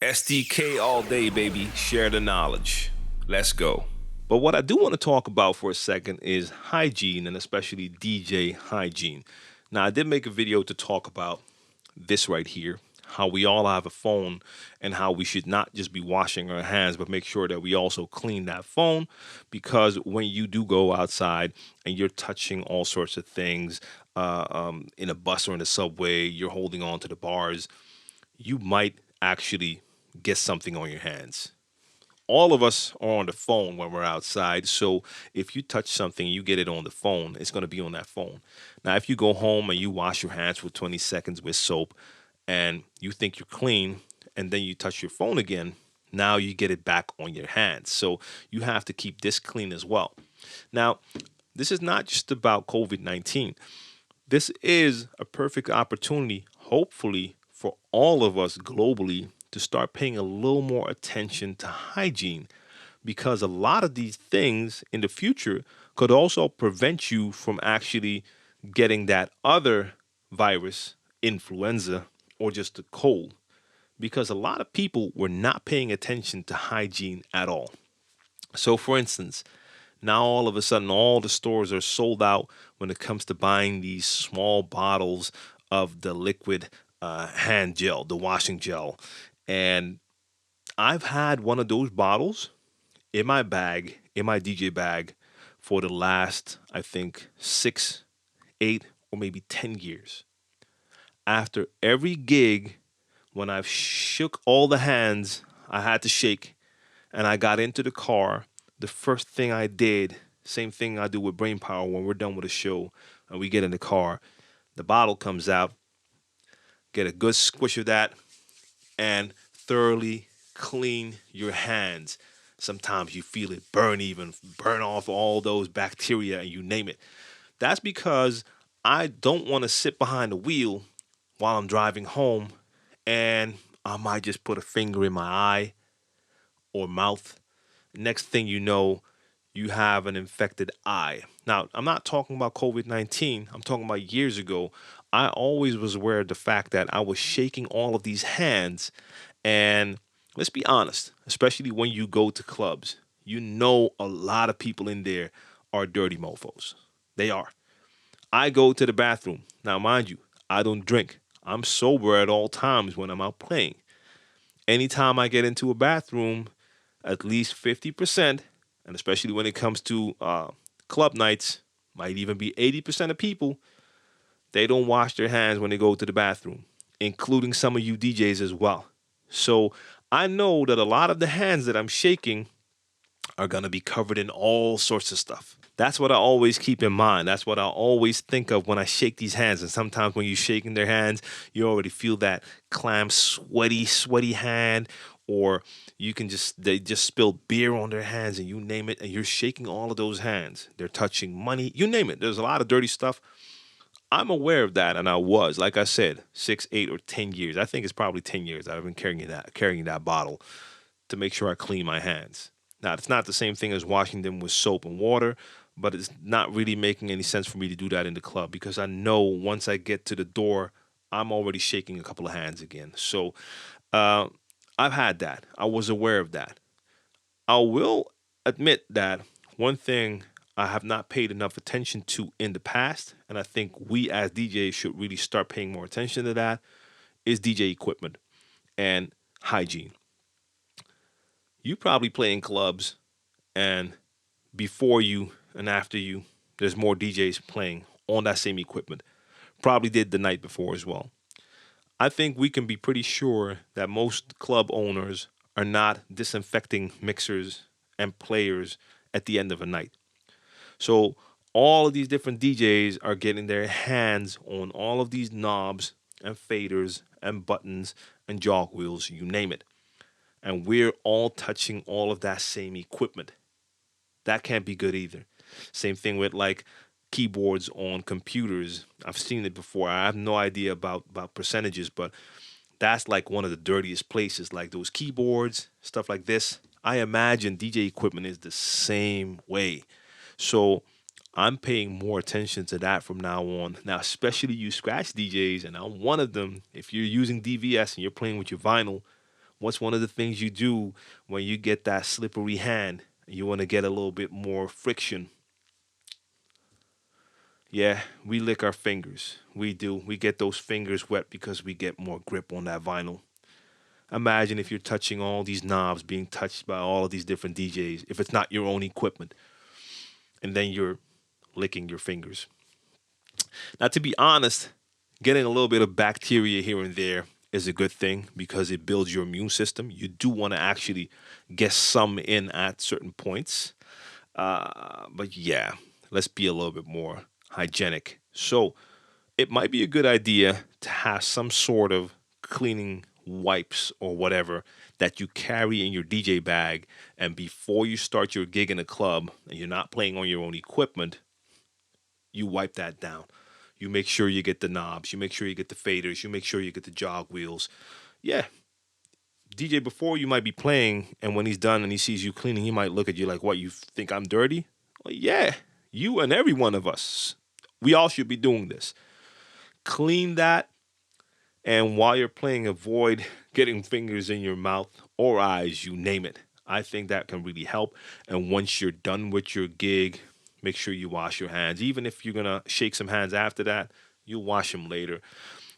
SDK all day, baby. Share the knowledge. Let's go. But what I do want to talk about for a second is hygiene and especially DJ hygiene. Now, I did make a video to talk about this right here, how we all have a phone and how we should not just be washing our hands, but make sure that we also clean that phone because when you do go outside and you're touching all sorts of things in a bus or in a subway, you're holding on to the bars, you might actually get something on your hands. All of us are on the phone when we're outside. So if you touch something, you get it on the phone, it's going to be on that phone. Now, if you go home and you wash your hands for 20 seconds with soap and you think you're clean and then you touch your phone again, now you get it back on your hands. So you have to keep this clean as well. Now, this is not just about COVID-19. This is a perfect opportunity, hopefully, for all of us globally to start paying a little more attention to hygiene because a lot of these things in the future could also prevent you from actually getting that other virus, influenza, or just a cold. Because a lot of people were not paying attention to hygiene at all. So, for instance, now all of a sudden, all the stores are sold out when it comes to buying these small bottles of the liquid hand gel, the washing gel. And I've had one of those bottles in my bag, in my DJ bag, for the last, I think, 6, 8, or maybe 10 years. After every gig, when I've shook all the hands I had to shake and I got into the car, the first thing I did, same thing I do with Brainpower when we're done with a show and we get in the car, the bottle comes out, get a good squish of that, and thoroughly clean your hands. Sometimes you feel it burn, even burn off all those bacteria and you name it. That's because I don't want to sit behind the wheel while I'm driving home and I might just put a finger in my eye or mouth. Next thing you know, you have an infected eye. Now, I'm not talking about COVID 19, I'm talking about years ago. I always was aware of the fact that I was shaking all of these hands. And let's be honest, especially when you go to clubs, you know a lot of people in there are dirty mofos. They are. I go to the bathroom. Now, mind you, I don't drink. I'm sober at all times when I'm out playing. Anytime I get into a bathroom, at least 50%, and especially when it comes to club nights, might even be 80% of people, they don't wash their hands when they go to the bathroom, including some of you DJs as well. So I know that a lot of the hands that I'm shaking are going to be covered in all sorts of stuff. That's what I always keep in mind. That's what I always think of when I shake these hands. And sometimes when you're shaking their hands, you already feel that clam, sweaty hand, or you can they just spill beer on their hands and you name it, and you're shaking all of those hands. They're touching money, you name it. There's a lot of dirty stuff. I'm aware of that, and I was, like I said, 6, 8, or 10 years. I think it's probably 10 years I've been carrying that bottle to make sure I clean my hands. Now, it's not the same thing as washing them with soap and water, but it's not really making any sense for me to do that in the club because I know once I get to the door, I'm already shaking a couple of hands again. So uh, I've had that. I was aware of that. I will admit that one thing I have not paid enough attention to in the past, and I think we as DJs should really start paying more attention to that, is DJ equipment and hygiene. You probably play in clubs, and before you and after you, there's more DJs playing on that same equipment. Probably did the night before as well. I think we can be pretty sure that most club owners are not disinfecting mixers and players at the end of a night. So all of these different DJs are getting their hands on all of these knobs and faders and buttons and jog wheels, you name it. And we're all touching all of that same equipment. That can't be good either. Same thing with like keyboards on computers. I've seen it before. I have no idea about percentages, but that's like one of the dirtiest places. Like those keyboards, stuff like this. I imagine DJ equipment is the same way. So I'm paying more attention to that from now on. Now, especially you scratch DJs, and I'm one of them. If you're using DVS and you're playing with your vinyl, What's one of the things you do when you get that slippery hand? You want to get a little bit more friction. Yeah, we lick our fingers. We do. We get those fingers wet because we get more grip on that vinyl. Imagine if you're touching all these knobs being touched by all of these different DJs, if it's not your own equipment, and then you're licking your fingers. Now, to be honest, getting a little bit of bacteria here and there is a good thing because it builds your immune system. You do want to actually get some in at certain points. But yeah, let's be a little bit more hygienic. So it might be a good idea to have some sort of cleaning wipes or whatever that you carry in your DJ bag. And before you start your gig in a club and you're not playing on your own equipment, you wipe that down. You make sure you get the knobs. You make sure you get the faders. You make sure you get the jog wheels. Yeah, DJ before you might be playing, and when he's done and he sees you cleaning, he might look at you like, "What? You think I'm dirty?" Well, yeah, you and every one of us. We all should be doing this. Clean that, and while you're playing, avoid getting fingers in your mouth or eyes. You name it. I think that can really help. And once you're done with your gig, make sure you wash your hands. Even if you're gonna shake some hands after that, you'll wash them later.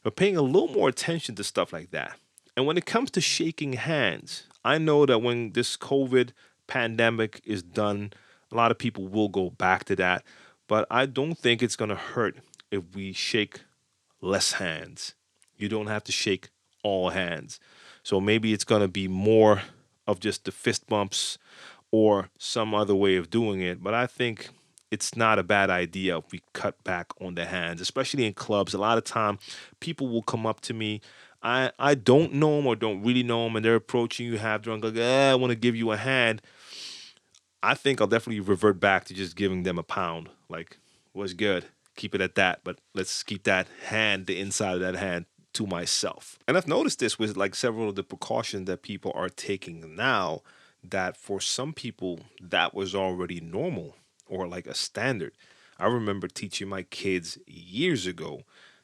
But paying a little more attention to stuff like that. And when it comes to shaking hands, I know that when this COVID pandemic is done, a lot of people will go back to that. But I don't think it's going to hurt if we shake less hands. You don't have to shake all hands. So maybe it's going to be more of just the fist bumps or some other way of doing it. But I think it's not a bad idea if we cut back on the hands, especially in clubs. A lot of time, people will come up to me. I don't know them or don't really know them, and they're approaching you half drunk, like, I want to give you a hand. I think I'll definitely revert back to just giving them a pound. Like, what's good? Keep it at that, but let's keep that hand, the inside of that hand, to myself. And I've noticed this with like several of the precautions that people are taking now, that for some people that was already normal or like a standard. I remember teaching my kids years ago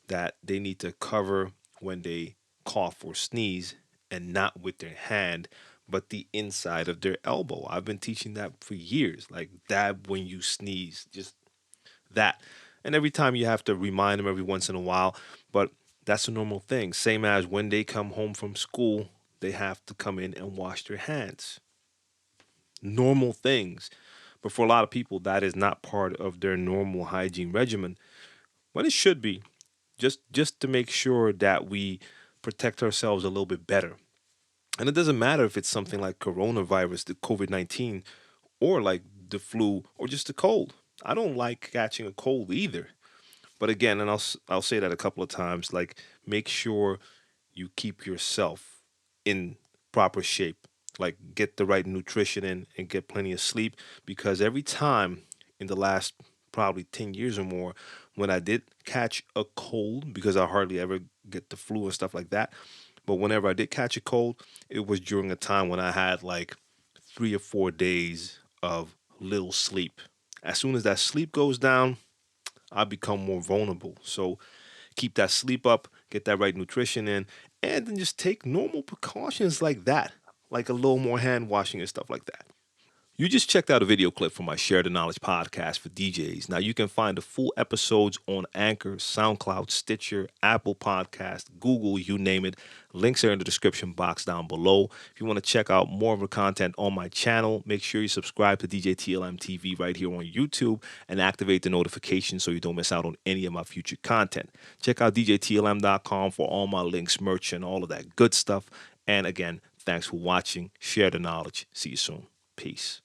that they need to cover when they cough or sneeze, and not with their hand, but the inside of their elbow. I've been teaching that for years. Like, dab when you sneeze, just that. And every time you have to remind them every once in a while, but that's a normal thing. Same as when they come home from school, they have to come in and wash their hands. Normal things. But for a lot of people, that is not part of their normal hygiene regimen, when it should be, just to make sure that we protect ourselves a little bit better. And it doesn't matter if it's something like coronavirus, the COVID-19, or like the flu, or just a cold. I don't like catching a cold either. But again, and I'll say that a couple of times, like, make sure you keep yourself in proper shape. Like, get the right nutrition in and get plenty of sleep, because every time in the last probably 10 years or more, when I did catch a cold, because I hardly ever get the flu and stuff like that, but whenever I did catch a cold, it was during a time when I had like 3 or 4 days of little sleep. As soon as that sleep goes down, I become more vulnerable. So keep that sleep up, get that right nutrition in, and then just take normal precautions like that, like a little more hand washing and stuff like that. You just checked out a video clip from my Share the Knowledge podcast for DJs. Now, you can find the full episodes on Anchor, SoundCloud, Stitcher, Apple Podcast, Google, you name it. Links are in the description box down below. If you want to check out more of the content on my channel, make sure you subscribe to DJ TLM TV right here on YouTube and activate the notifications so you don't miss out on any of my future content. Check out DJTLM.com for all my links, merch, and all of that good stuff. And again, thanks for watching. Share the knowledge. See you soon. Peace.